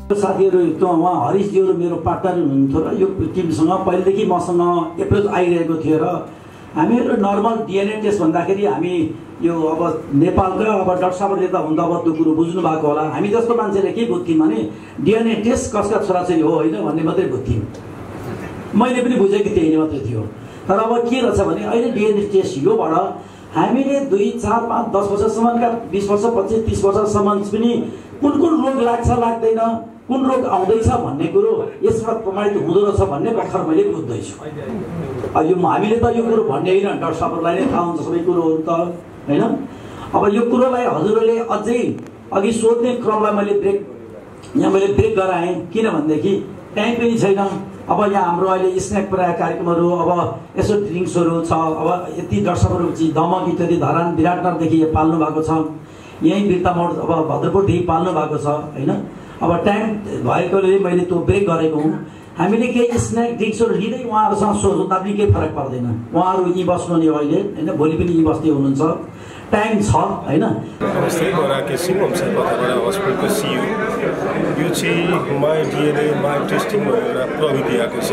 साथीहरू उहाँ हरिशजीहरू मेरो पार्टनर हुनुहुन्थ्यो र यो टिमसँग पहिलेदेखि मसँग एप्रोच आइरहेको थियो र हामीहरू नर्मल डिएनए टेस्ट भन्दाखेरि हामी यो अब नेपालका अब डाक्टर साहबले त हुँदा अब त्यो कुरो बुझ्नु भएको होला। हामी जस्तो मान्छेले के बुझ्थ्यौँ भने डिएनए टेस्ट कसका छोराछोरी हो होइन भन्ने मात्रै बुझ्थ्यौँ। मैले पनि बुझेको त्यही नै मात्रै थियो। तर अब के रहेछ भने अहिले डिएनए टेस्ट योबाट हामीले 2, 4, 5, 10 वर्षसम्मका 20 वर्ष 25, 30 वर्षसम्म पनि कुन रोग लाग्छ लाग्दैन, कुन रोग आउँदैछ भन्ने कुरो यसबाट प्रमाणित हुँदो रहेछ भन्ने भर्खर मैले बुझ्दैछु। यो हामीले त यो कुरो भन्ने होइन, डाक्टर साहबहरूलाई नै थाहा हुन्छ सबै कुरोहरू त होइन। अब यो कुरोलाई हजुरहरूले अझै अघि सोध्ने क्रमलाई मैले ब्रेक गराएँ किनभनेदेखि टाइम पनि छैन। अब यहाँ हाम्रो अहिले स्न्याक प्राय कार्यक्रमहरू अब यसो ड्रिङ्क्सहरू छ। अब यति दर्शकहरू दमक इत्यादि धरान विराटनगरदेखि पाल्नु भएको छ, यहीँ बिर्तामोड अब भद्रपुरदेखि पाल्नु भएको छ होइन। अब टाइम भएकोले मैले त्यो ब्रेक गरेको हुँ। हामीले केही स्न्याक ड्रिङ्क्सहरू लिँदै उहाँहरूसँग सोच्दा पनि केही फरक पर्दैन। उहाँहरू यहीँ बस्नु नि अहिले होइन, भोलि पनि यहीँ बस्दै हुनुहुन्छ, टाइम छ होइन। नमस्ते, म राकेश सिंह होमसाइबाट हस्पिटलको सिइओ। यो चाहिँ माई डिएनए माई टेस्टिङ भनेर प्रविधि आएको छ।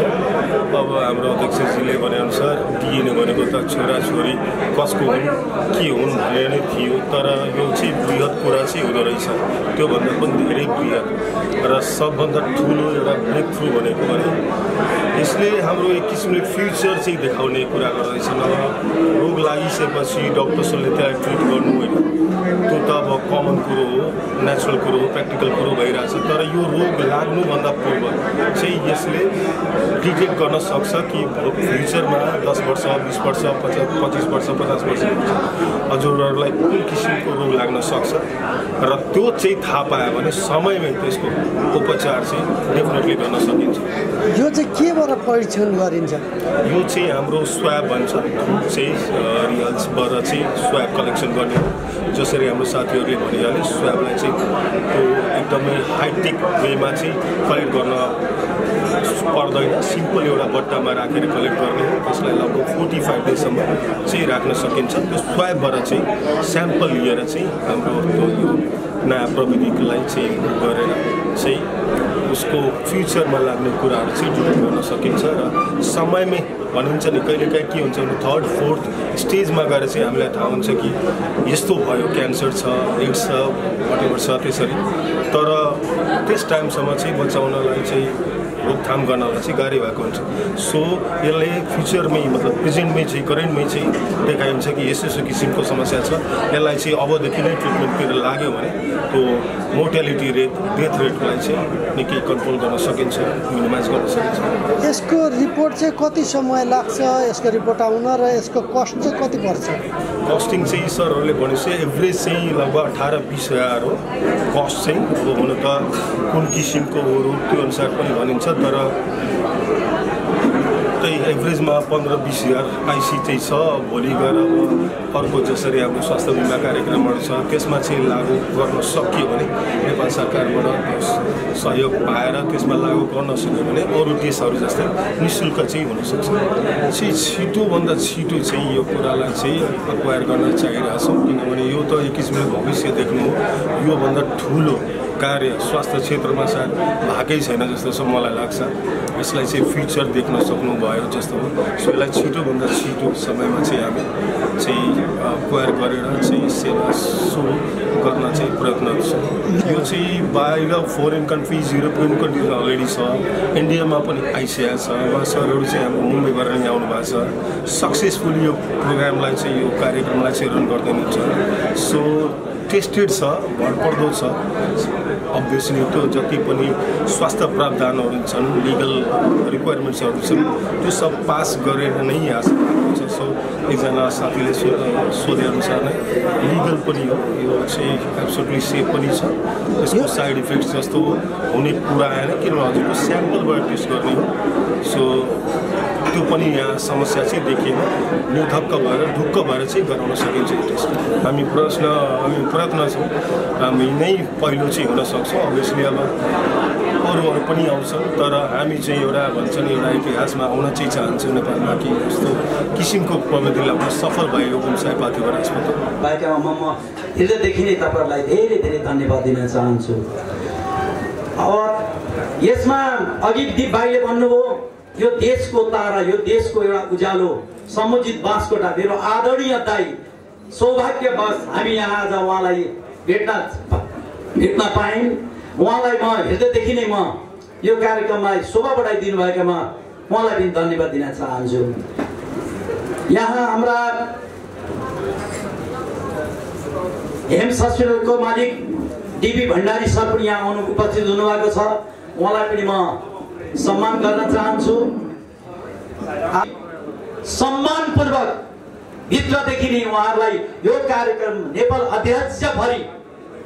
अब हाम्रो अध्यक्षजीले भनेअनुसार डिएनए भनेको त छोराछोरी कसको हुन् के हुन् भनेर नै थियो, तर यो चाहिँ बृहत कुरा चाहिँ हुँदो रहेछ। त्योभन्दा पनि धेरै बृहत र सबभन्दा ठुलो एउटा ब्रेक थ्रु भनेको भने यसले हाम्रो एक किसिमले फ्युचर चाहिँ देखाउने कुरा गर्दैछ। रोग लागिसकेपछि डक्टर्सहरूले त्यसलाई ट्रिट गर्नु होइन, त्यो त अब कमन कुरो हो, नेचुरल कुरो हो, प्र्याक्टिकल कुरो भइरहेछ। तर यो रोग लाग्नुभन्दा पूर्व चाहिँ यसले डिटेक्ट गर्न सक्छ कि फ्युचरमा 10 वर्ष 20 वर्ष 25 वर्ष 50 वर्ष हजुरहरूलाई कुन किसिमको रोग लाग्न सक्छ र त्यो चाहिँ थाहा पायो भने समयमै त्यसको उपचार चाहिँ डेफिनेटली गर्न सकिन्छ। यो चाहिँ केबाट परीक्षण गरिन्छ? यो चाहिँ हाम्रो स्वाब भन्छ, चाहिँ रियल्सबाट चाहिँ स्वाब कलेक्सन गर्ने हो। जसरी हाम्रो साथीहरूले भनिहाले स्वाबलाई चाहिँ त्यो एकदमै हाइटेक वेमा चाहिँ कलेक्ट गर्न पर्दैन, सिम्पल एउटा बट्टामा राखेर कलेक्ट गर्ने हो। त्यसलाई लगभग 45 डेजसम्म चाहिँ राख्न सकिन्छ। त्यो स्वाबबाट चाहिँ स्याम्पल लिएर चाहिँ हाम्रो त्यो यो नयाँ प्रविधिलाई चाहिँ गरेर चाहिँ उसको फ्युचरमा लाग्ने कुराहरू चाहिँ डिटेक्ट गर्न सकिन्छ र समयमै भनिन्छ नि कहिलेकाहीँ के हुन्छ भने 3rd 4th स्टेजमा गएर चाहिँ हामीलाई थाहा हुन्छ कि यस्तो भयो, क्यान्सर छ, एड्स छ, वाटेभर छ त्यसरी। तर त्यस टाइमसम्म चाहिँ बचाउनलाई चाहिँ रोकथाम गर्नलाई चाहिँ गाह्रो भएको हुन्छ। सो यसले फ्युचरमै मतलब प्रेजेन्टमै चाहिँ करेन्टमै चाहिँ देखाइन्छ कि यस्तो किसिमको समस्या छ, यसलाई चाहिँ अबदेखि नै ट्रिटमेन्टतिर लाग्यो भने त्यो मोर्टालिटी रेट डेथ रेटलाई चाहिँ निकै कन्ट्रोल गर्न सकिन्छ, मिनिमाइज गर्न सकिन्छ। यसको रिपोर्ट चाहिँ कति समय लाग्छ यसको रिपोर्ट आउन र यसको कस्ट चाहिँ कति पर्छ? कस्टिङ चाहिँ सरहरूले भनेपछि एभरेज चाहिँ लगभग 18-20 हजार हो कस्ट चाहिँ। अब हुन त कुन किसिमको हो रोग त्यो अनुसार पनि भनिन्छ, तर त्यही एभरेजमा 15-20 हजार आइसी चाहिँ छ। भोलि गएर अब अर्को जसरी हाम्रो स्वास्थ्य बिमा कार्यक्रमहरू छ त्यसमा चाहिँ लागू गर्न सकियो भने नेपाल सरकारबाट सहयोग पाएर त्यसमा लागू गर्न सक्यो भने अरू देशहरू जस्तै निःशुल्क चाहिँ हुनसक्छ। छिटोभन्दा छिटो चाहिँ यो कुरालाई चाहिँ एक्वायर गर्न चाहिरहेछौँ, किनभने यो त एक किसिमले भविष्य देख्नु हो। योभन्दा ठुलो कार्य स्वास्थ्य क्षेत्रमा सायद भएकै छैन जस्तो चाहिँ मलाई लाग्छ। यसलाई चाहिँ फ्युचर देख्न सक्नुभयो जस्तो हो। सो यसलाई छिटोभन्दा छिटो समयमा चाहिँ हामी चाहिँ एक्वायर गरेर चाहिँ सेवा सुरु गर्न चाहिँ प्रयत्न छ। यो चाहिँ बाहिर फरेन कन्ट्रिज युरोपियन कन्ट्रिजमा अलरेडी छ, इन्डियामा पनि आइसकेको छ। उहाँ सरहरू चाहिँ हाम्रो मुम्बईबाट नै आउनु भएको छ, सक्सेसफुली यो प्रोग्रामलाई चाहिँ यो कार्यक्रमलाई चाहिँ रन गर्दै हुनुहुन्छ। सो टेस्टेड छ, भरपर्दो छ। अभियसली त्यो जति पनि स्वास्थ्य प्रावधानहरू छन्, लिगल रिक्वायरमेन्ट्सहरू छन्, त्यो सब पास गरेर नै यहाँ छ। सो एकजना साथीले सोधेअनुसार नै लिगल पनि हो, यो चाहिँ एब्सोल्युटली सेफ पनि छ। यसको साइड इफेक्ट्स जस्तो हुने कुरा आएन, किनभने हजुरको स्याम्पलबाट टेस्ट गर्ने हो। सो त्यो पनि यहाँ समस्या चाहिँ देखिएन, निर्धक्क भएर ढुक्क भएर चाहिँ गराउन सकिन्छ यो टेस्ट। हामी प्रयत्न छौँ, हामी नै पहिलो चाहिँ हुन सक्छौँ। अभियसली अब अरूहरू पनि आउँछन्, तर हामी चाहिँ एउटा भन्छ नि एउटा इतिहासमा आउन चाहिँ चाहन्छौँ नेपालमा कि यस्तो किसिमको प्रविधिलाई आउन सफल भएको सयपाथीबाट अस्पताल बाइकमा म हृदयदेखि नै तपाईँहरूलाई धेरै धेरै धन्यवाद दिन चाहन्छु। अब यसमा अघि दिप भाइले भन्नुभयो यो देशको तारा, यो देशको एउटा उज्यालो समुचित बाँसकोटा मेरो आदरणीय दाइ सौभाग्यवश हामी यहाँ आज उहाँलाई भेट्न पायौँ। उहाँलाई म हेर्दैदेखि नै म यो कार्यक्रमलाई शोभा बढाइदिनु भएकामा उहाँलाई पनि धन्यवाद दिन चाहन्छु। यहाँ हाम्रा हेम्स हस्पिटलको मालिक डीबी भण्डारी सर पनि यहाँ उपस्थित हुनुभएको छ। उहाँलाई पनि म सम्मान गर्न चाहन्छु। सम्मानपूर्वक भित्रदेखि नै उहाँहरूलाई यो कार्यक्रम नेपाल अध्यक्षभरि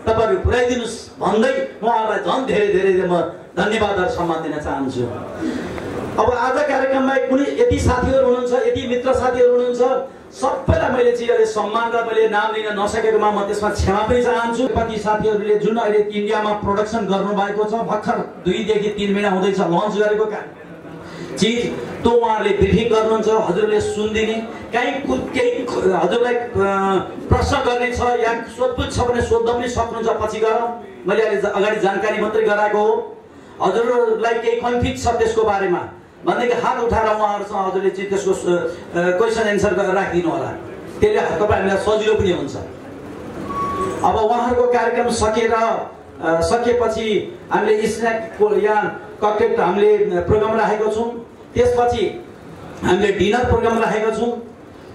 तपाईँहरू पुर्याइदिनुहोस् भन्दै उहाँहरूलाई झन् धेरै धेरै म धन्यवाद र सम्मान दिन चाहन्छु। अब आज कार्यक्रममा कुनै यति साथीहरू हुनुहुन्छ, यति मित्र साथीहरू हुनुहुन्छ, सबैलाई मैले चाहिँ अहिले सम्मान र मैले नाम लिन नसकेकोमा म त्यसमा क्षमा पनि चाहन्छु। कति साथीहरूले जुन अहिले इन्डियामा प्रोडक्सन गर्नुभएको छ, भर्खर 2 देखि 3 महिना हुँदैछ लन्च गरेको चिज, त्यो उहाँहरूले ब्रिफिङ गर्नुहुन्छ, हजुरले सुनिदिने। केही हजुरलाई प्रश्न गर्ने छ या सोधपुछ छ भने सोध्न पनि सक्नुहुन्छ पछि गएर। मैले अहिले अगाडि जानकारी मात्रै गराएको हो। हजुरलाई केही कन्फ्युज छ त्यसको बारेमा भनेदेखि हात उठाएर उहाँहरूसँग हजुरले चाहिँ त्यसको क्वेसन एन्सर राखिदिनु होला। त्यसले तपाईँ हामीलाई सजिलो पनि हुन्छ। अब उहाँहरूको कार्यक्रम सकिएपछि हामीले स्न्याकको यहाँ ककटेल हामीले प्रोग्राम राखेको छौँ। त्यसपछि हामीले डिनर प्रोग्राम राखेको छौँ।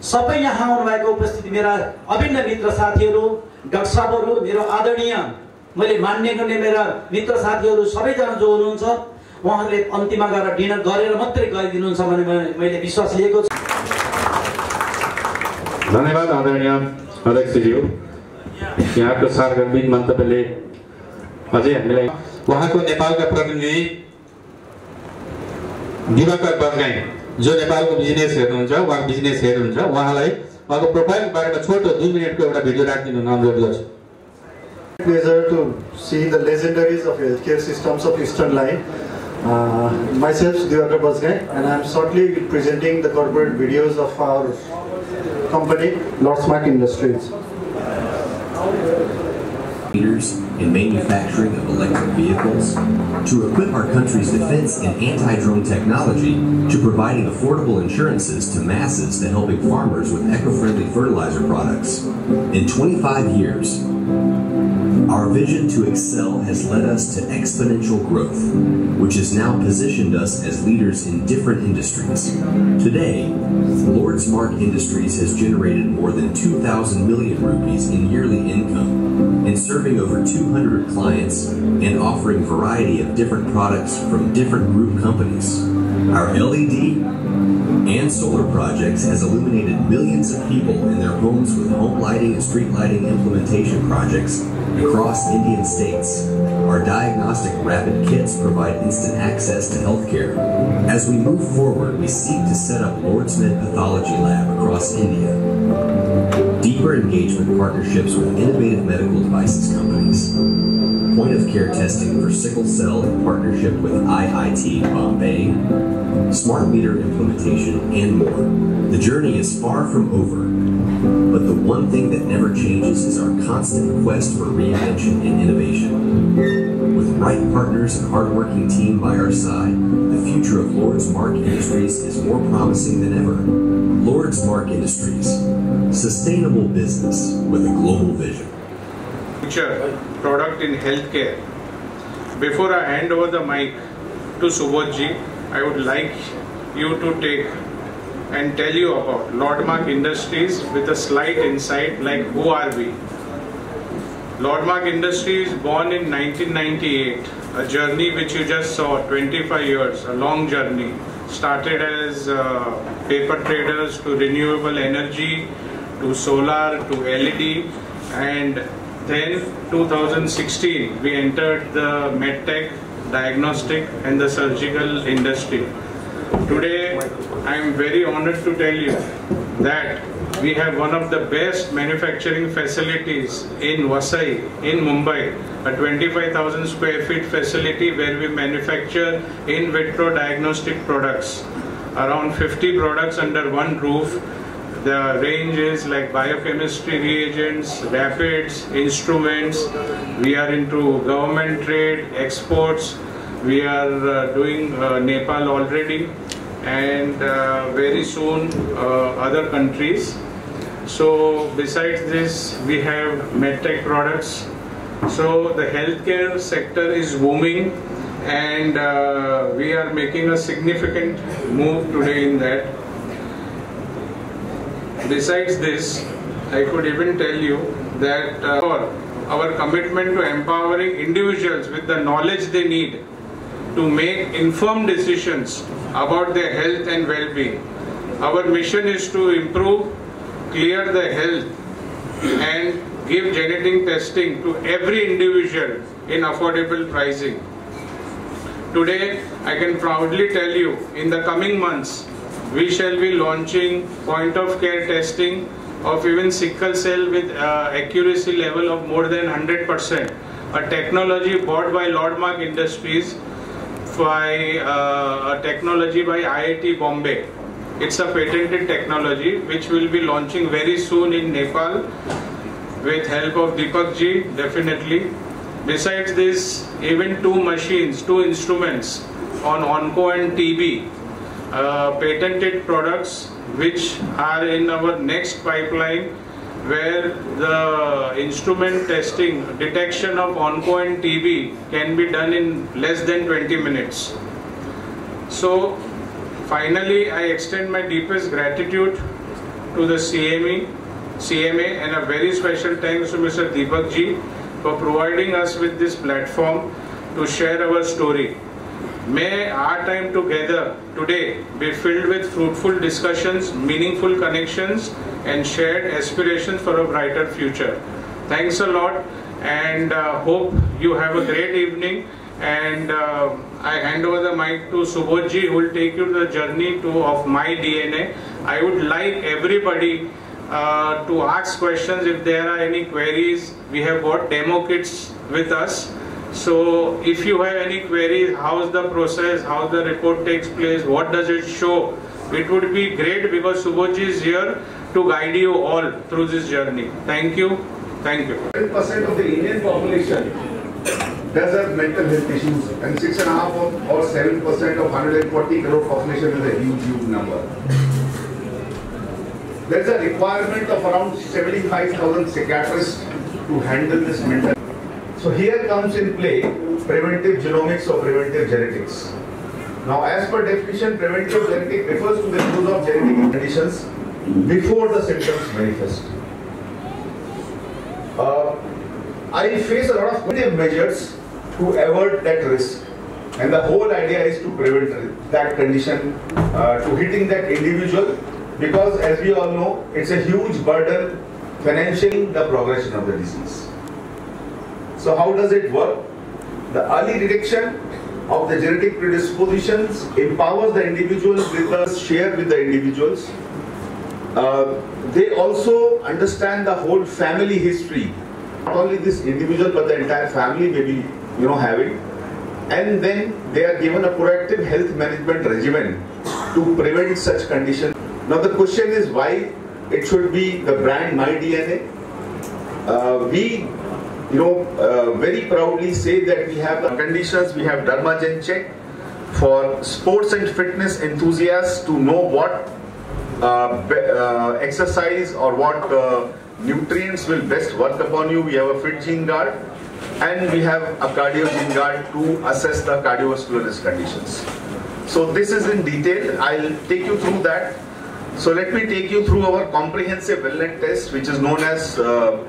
सबै यहाँ आउनुभएको उपस्थिति मेरा अभिन्न मित्र साथीहरू, डाक्टर साहबहरू, मेरो आदरणीय मैले मान्ने गर्ने मेरा मित्र साथीहरू सबैजना जो हुनुहुन्छ उहाँहरूले अन्तिममा गएर डिनर गरेर मात्रै गइदिनुहुन्छ भने मैले विश्वास लिएको छु। धन्यवाद आदरणीय अध्यक्षज्यू। यहाँको सार्वजनिक मन्तव्यले अझै हामीलाई उहाँको नेपालका प्रतिनिधि दिवाकर बर्गाई जो नेपालको बिजनेस हेर्नुहुन्छ, उहाँ बिजनेस हेड हुनुहुन्छ, उहाँलाई अघि प्रोफाइलको बारेमा छोटो 2 मिनेटको एउटा भिडियो राखिदिनु अनुरोध गर्छु। Pleasure to see the legendaries of healthcare systems of Eastern Line. Myself, Diwakar Basgai, and I am shortly presenting the corporate videos of our company, Lordsmark Industries. Leaders in manufacturing of electric vehicles, to equip our country's defense in anti-drone technology, to providing affordable insurances to masses, to helping farmers with eco-friendly fertilizer products. In 25 years, our vision to excel has led us to exponential growth, which has now positioned us as leaders in different industries. Today, Lordsmark Industries has generated more than 2,000 million rupees in yearly income and serving over 200 clients and offering variety of different products from different group companies. Our LED and solar projects has illuminated millions of people in their homes with home lighting and street lighting implementation projects across Indian states. Our diagnostic rapid kits provide instant access to healthcare. As we move forward, we seek to set up Lordsmed Pathology Lab across India. Deeper engagement partnerships with innovative medical devices companies. Point-of-care testing for sickle cell in partnership with IIT Bombay. Smart meter implementation, and more. The journey is far from over. But the one thing that never changes is our constant quest for reinvention and innovation. With right partners and hardworking team by our side, the future of Lordsmark Industries is more promising than ever. Lordsmark Industries, sustainable business with a global vision. Future product in healthcare. Before I hand over the mic to Subodhji, I would like you to take and tell you about Lordsmark Industries with a slight insight like who are we. Lordsmark Industries born in 1998, a journey which you just saw, 25 years, a long journey. Started as paper traders to renewable energy, to solar, to LED, and then 2016 we entered the medtech, diagnostic and the surgical industry. Today I am very honored to tell you that we have one of the best manufacturing facilities in Vasai, in Mumbai, a 25,000 square feet facility where we manufacture in vitro diagnostic products, around 50 products under one roof. The range is like biochemistry reagents, rapids, instruments. We are into government trade, exports, We are doing Nepal already, and very soon other countries. So besides this, we have medtech products. So the healthcare sector is booming, and we are making a significant move today in that. Besides this, I could even tell you that our commitment to empowering individuals with the knowledge they need to make informed decisions about their health and well-being. Our mission is to improve, clear the health, and give genetic testing to every individual in affordable pricing. Today, I can proudly tell you, in the coming months, we shall be launching point-of-care testing of even sickle cell with accuracy level of more than 100%. A technology bought by Lordmark Industries, by a technology by IIT Bombay. It's a patented technology which will be launching very soon in Nepal with help of Deepak ji, definitely. Besides this, even two instruments on onco and TB, patented products which are in our next pipeline, where the instrument testing, detection of onco and TB can be done in less than 20 minutes. So finally, I extend my deepest gratitude to the CMA and a very special thanks to Mr. Deepak ji for providing us with this platform to share our story. May our time together today be filled with fruitful discussions, meaningful connections, and shared aspirations for a brighter future. Thanks a lot, and hope you have a great evening. And I hand over the mic to Subodh ji, who will take you to the journey of my DNA. I would like everybody to ask questions if there are any queries. We have got demo kits with us. So if you have any queries, how is the process, how the report takes place, what does it show, it would be great, because Subodh ji is here to guide you all through this journey. Thank you. Thank you. 10% of the Indian population does have mental health issues, and 6.5% or 7% of 140 crore population is a huge number. There is a requirement of around 75,000 psychiatrists to handle this mental health. So here comes in play preventive genomics or preventive genetics. Now, as per definition, preventive genetic refers to the use of genetic conditions before the symptoms manifest. I face a lot of preventive measures to avoid that risk, and the whole idea is to prevent that condition to hitting that individual, because as we all know, it's a huge burden financially the progression of the disease. So how does it work? The early detection of the genetic predispositions empowers the individuals with us, share with the individuals. They also understand the whole family history. Not only this individual, but the entire family may be, have it. And then they are given a proactive health management regimen to prevent such conditions. Now the question is why it should be the brand My DNA. We very proudly say that we have the conditions. We have Dermagen check for sports and fitness enthusiasts to know what exercise or what nutrients will best work upon you. We have a fit gene guard, and we have a cardio gene guard to assess the cardiovascular risk conditions. So this is in detail. I'll take you through that. So let me take you through our comprehensive wellness test, which is known as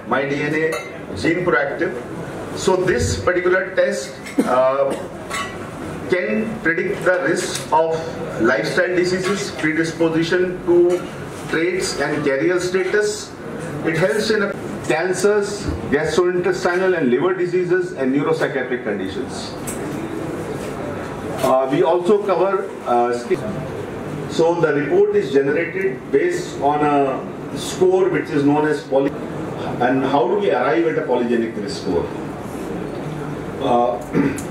My DNA Gene Proactive. So this particular test can predict the risk of lifestyle diseases, predisposition to traits and carrier status. It helps in cancers, gastrointestinal and liver diseases, and neuropsychiatric conditions. We also cover so the report is generated based on a score which is known as and how do we arrive at a polygenic risk score?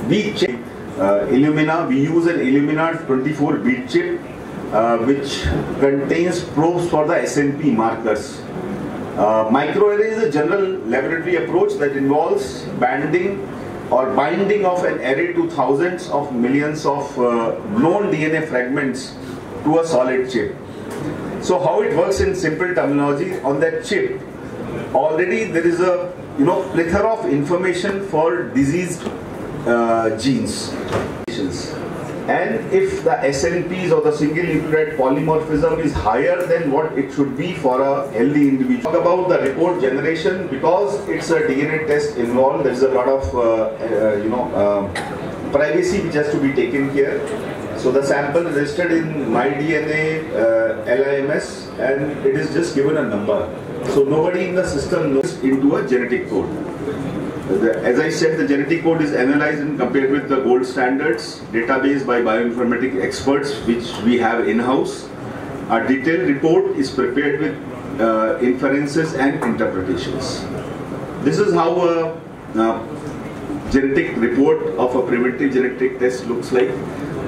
We check Illumina. We use an Illumina 24-bit chip which contains probes for the SNP markers. Microarray is a general laboratory approach that involves banding or binding of an array to thousands of millions of known DNA fragments to a solid chip. So how it works in simple terminology, on that chip already there is a plethora of information for diseased genes. And if the SNPs or the single nucleotide polymorphism is higher than what it should be for a healthy individual. Talk about the report generation, because it's a DNA test involved, there's a lot of privacy which has to be taken care. So the sample is registered in MyDNA LIMS and it is just given a number. So nobody in the system knows into a genetic code. As I said, the genetic code is analyzed and compared with the gold standards database by bioinformatics experts, which we have in-house. A detailed report is prepared with inferences and interpretations. This is how a genetic report of a preventive genetic test looks like.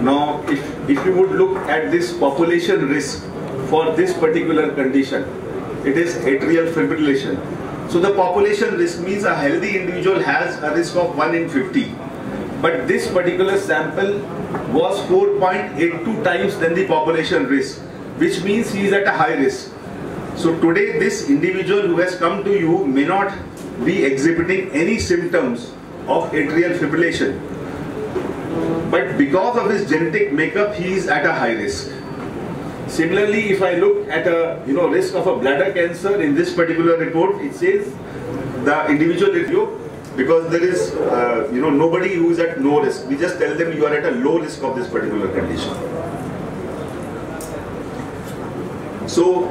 Now, if you would look at this population risk for this particular condition, it is atrial fibrillation. So the population risk means a healthy individual has a risk of 1 in 50. But this particular sample was 4.82 times than the population risk, which means he is at a high risk. So today this individual who has come to you may not be exhibiting any symptoms of atrial fibrillation. But because of his genetic makeup, he is at a high risk. Similarly, if I look at a risk of a bladder cancer in this particular report, it says the individual review, because there is nobody who is at no risk. We just tell them you are at a low risk of this particular condition. So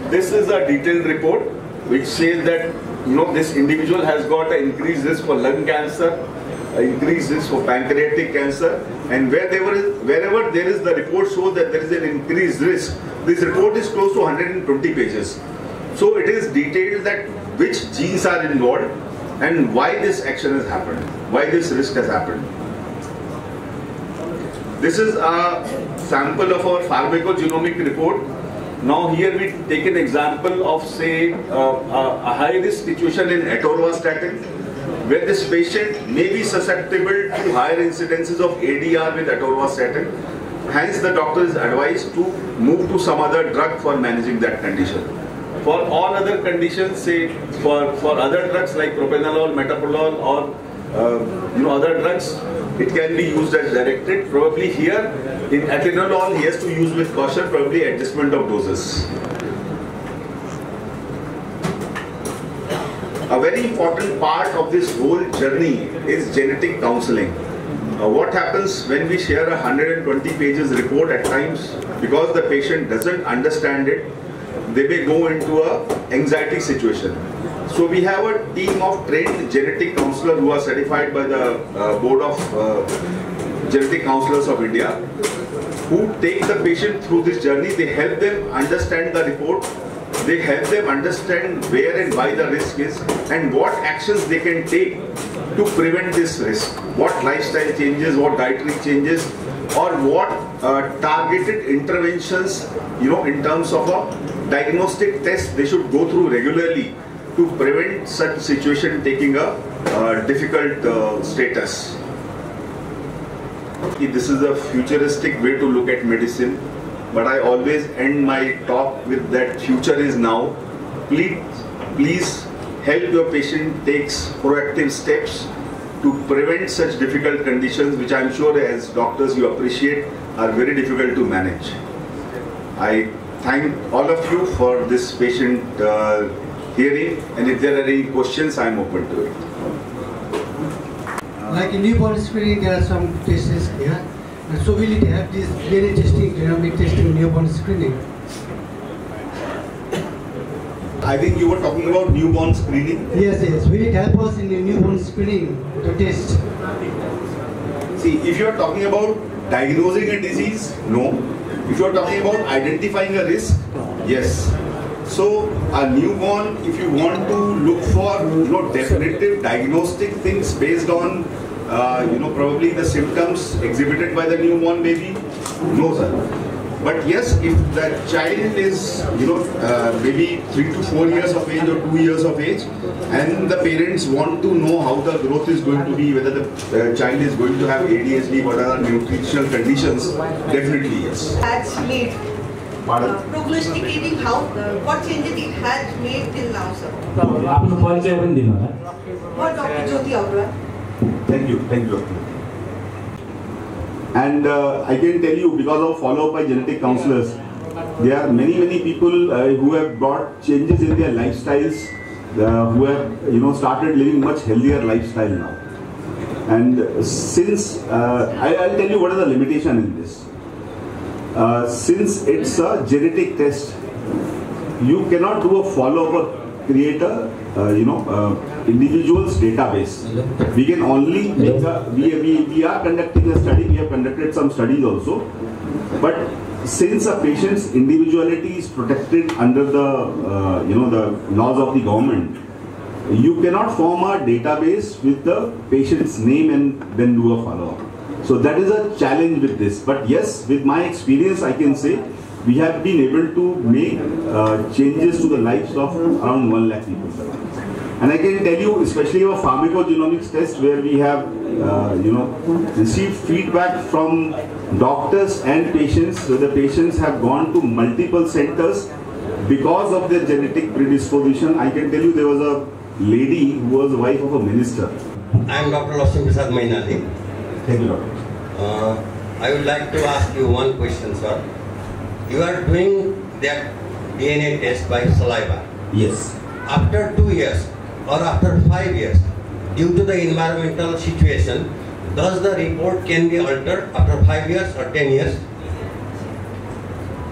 this is a detailed report which says that this individual has got an increased risk for lung cancer, increased risk for pancreatic cancer, and wherever there is, the report shows that there is an increased risk. This report is close to 120 pages. So it is detailed that which genes are involved and why this action has happened, why this risk has happened. This is a sample of our pharmacogenomic report. Now here we take an example of, say, a high risk situation in atorvastatin, where this patient may be susceptible to higher incidences of ADR with atorvastatin. Hence the doctor is advised to move to some other drug for managing that condition. For all other conditions, say for other drugs like propranolol, metoprolol, or other drugs, it can be used as directed. Probably here in atenolol he has to use with caution, probably adjustment of doses. A very important part of this whole journey is genetic counseling. What happens when we share a 120 pages report at times, because the patient doesn't understand it, they may go into a anxiety situation. So we have a team of trained genetic counselors who are certified by the Board of Genetic Counselors of India, who take the patient through this journey. They help them understand the report. They help them understand where and why the risk is and what actions they can take to prevent this risk. What lifestyle changes, what dietary changes, or what targeted interventions, in terms of a diagnostic test they should go through regularly to prevent such situation taking a difficult status. This is a futuristic way to look at medicine, but I always end my talk with that future is now. Please help your patient takes proactive steps to prevent such difficult conditions, which I am sure as doctors you appreciate are very difficult to manage. I thank all of you for this patient hearing, and if there are any questions, I am open to it. Like in newborn screening, there are some tests here. So will it have this DNA testing, genomic testing, newborn screening? I think you were talking about newborn screening. Yes. Will it help us in the newborn screening to test? See, if you are talking about diagnosing a disease, no. If you are talking about identifying a risk, yes. So a newborn, if you want to look for definitive diagnostic things based on probably the symptoms exhibited by the newborn baby, no sir. But yes, if the child is, maybe 3 to 4 years of age or 2 years of age, and the parents want to know how the growth is going to be, whether the child is going to have ADHD, what are the nutritional conditions, definitely yes. Has made prognosticating how what changes it has made till now, sir. What Dr. Jyoti Aurora? Thank you, Dr. And I can tell you, because of follow-up by genetic counselors, there are many people who have brought changes in their lifestyles, who have started living much healthier lifestyle now. And since I'll tell you what is the limitation in this. Since it's a genetic test, you cannot do a follow-up or create a individual's database. We can only make a, we are conducting a study, we have conducted some studies also, but since a patient's individuality is protected under the the laws of the government, you cannot form a database with the patient's name and then do a follow-up. So that is a challenge with this. But yes, with my experience, I can say we have been able to make changes to the lives of around 1 lakh people. And I can tell you, especially our pharmacogenomics test, where we have received feedback from doctors and patients, so the patients have gone to multiple centers because of their genetic predisposition. I can tell you, there was a lady who was the wife of a minister. I am Dr. Lasim Prasad Mainali. Thank you, doctor. I would like to ask you one question, sir. You are doing that DNA test by saliva. Yes. After 2 years or after 5 years, due to the environmental situation, does the report can be altered after 5 years or 10 years?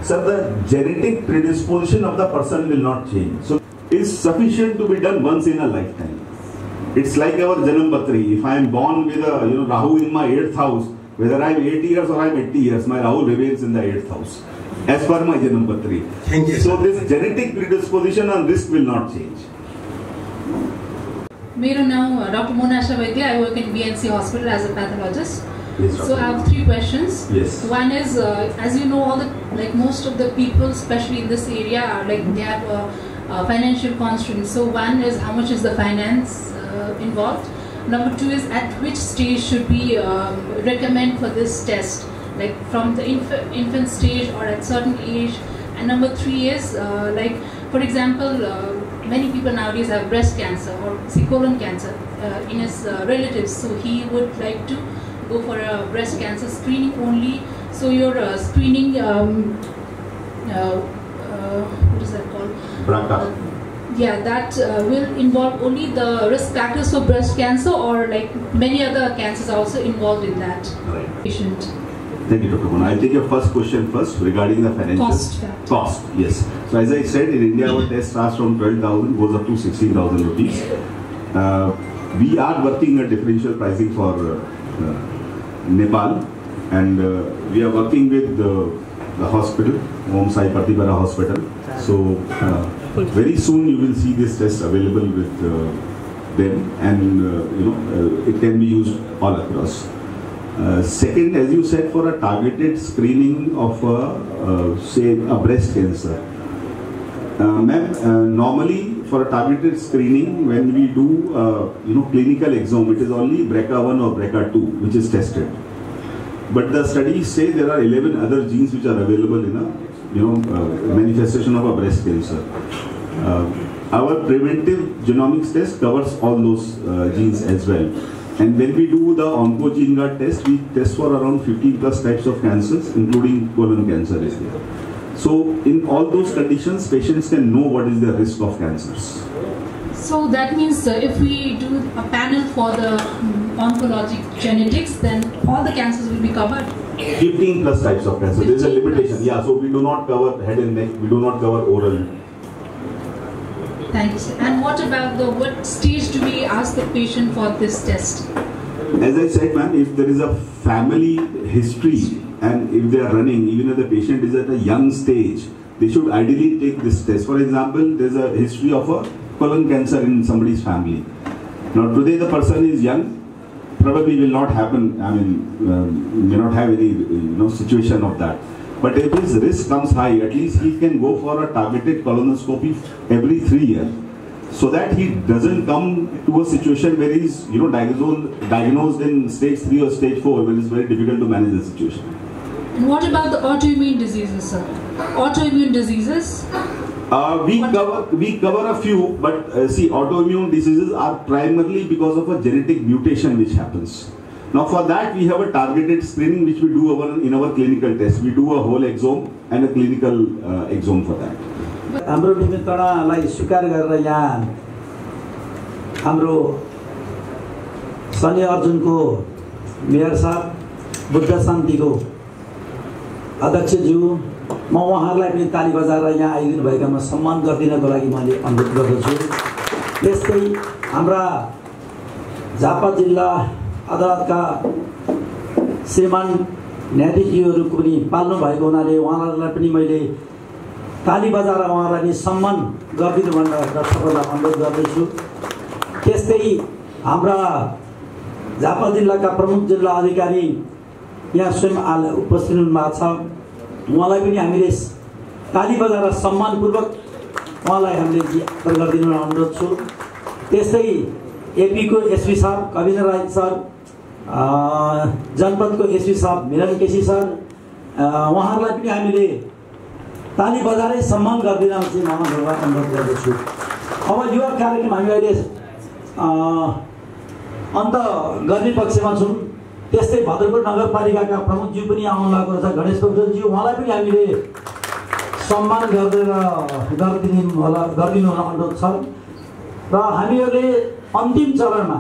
Sir, the genetic predisposition of the person will not change. So it is sufficient to be done once in a lifetime. It's like our Janam Patri. If I am born with a Rahu in my 8th house, whether I am 80 years or I am 80 years, my Rahu remains in the 8th house, as per my Janam Patri. Thank you. So this genetic predisposition and risk will not change. Mero now, Dr. Monasha Vaidya. I work in BNC Hospital as a pathologist. Yes, so I have 3 questions. Yes. One is, as you know, most of the people, especially in this area, are they have financial constraints. So one is, how much is the finance involved? Number 2 is, at which stage should we recommend for this test, like from the infant stage or at certain age? And number 3 is, for example, many people nowadays have breast cancer or colon cancer in his relatives, so he would like to go for a breast cancer screening only. So your screening, what is that called? BRCA. Yeah, that will involve only the risk factors for breast cancer, or many other cancers are also involved in that patient. Thank you, Dr. Mona. I'll take your first question first regarding the financial cost. Yes. So as I said, in India our test starts from 12,000, goes up to 16,000 rupees. We are working a differential pricing for Nepal, and we are working with the hospital, Om Sai Pratibara Hospital. So very soon you will see this test available with them, and it can be used all across. Second, as you said, for a targeted screening of say a breast cancer, ma'am, normally for a targeted screening, when we do clinical exam, it is only BRCA1 or BRCA2 which is tested. But the studies say there are 11 other genes which are available in a manifestation of a breast cancer. Our preventive genomics test covers all those genes as well. And when we do the oncogene guard test, we test for around 15 plus types of cancers, including colon cancer is there. So in all those conditions, patients can know what is the risk of cancers. So that means if we do a panel for the oncologic genetics, then all the cancers will be covered. 15 plus types of cancer. There is a limitation. Yeah, so we do not cover head and neck, we do not cover oral. Thank you, sir. And what about what stage do we ask the patient for this test? As I said, ma'am, if there is a family history and if they are running, even if the patient is at a young stage, they should ideally take this test. For example, there is a history of a colon cancer in somebody's family. Now today the person is young, probably will not happen, may not have any situation of that. But if his risk comes high, at least he can go for a targeted colonoscopy every 3 years, so that he doesn't come to a situation where he's diagnosed in stage 3 or stage 4, where it's very difficult to manage the situation. And what about the autoimmune diseases, sir? Autoimmune diseases? We cover a few, but see, autoimmune diseases are primarily because of a genetic mutation which happens. Now for that we have a targeted screening which we do in our clinical test. We do a whole exome and a clinical exome for that. हाम्रो निमित्तलाई स्वीकार गरेर यहाँ हाम्रो Shani अर्जुनको mayor साहब बुद्ध शान्तिको अध्यक्षज्यू म उहाँहरूलाई पनि ताली बजाएर यहाँ आइदिनु भएकामा सम्मान गरिदिनको लागि मैले अनुरोध गर्दछु। त्यस्तै हाम्रा झापा जिल्ला अदालतका श्रीमान न्यायाधीशज्यूहरू पनि पाल्नु भएको हुनाले उहाँहरूलाई पनि मैले ताली बजाएर उहाँलाई नि सम्मान गरिदिनु भनेर दर्शकहरूलाई अनुरोध गर्दैछु। त्यस्तै हाम्रा झापा जिल्लाका प्रमुख जिल्ला अधिकारी यहाँ स्वयं उपस्थित हुनुभएको छ, उहाँलाई पनि हामीले ताली बजाएर सम्मानपूर्वक उहाँलाई हामीले जियादर गरिदिनु अनुरोध छु। त्यस्तै एपीको एसपी साहब कविन्द्र राय सर, जनपदको एसपी साहब मिलन केसी सर, उहाँहरूलाई पनि हामीले ताली बजारै सम्मान गरिदिन चाहिँ म उहाँहरूलाई अनुरोध गर्दछु। अब यो कार्यक्रम हामी अहिले अन्त गर्ने पक्षमा छौँ। त्यस्तै भद्रपुर नगरपालिकाका प्रमुखज्यू पनि आउनु भएको छ, गणेश पोखरेलज्यू, उहाँलाई पनि हामीले सम्मान गरिदिनु अनुरोध छ। र हामीहरूले अन्तिम चरणमा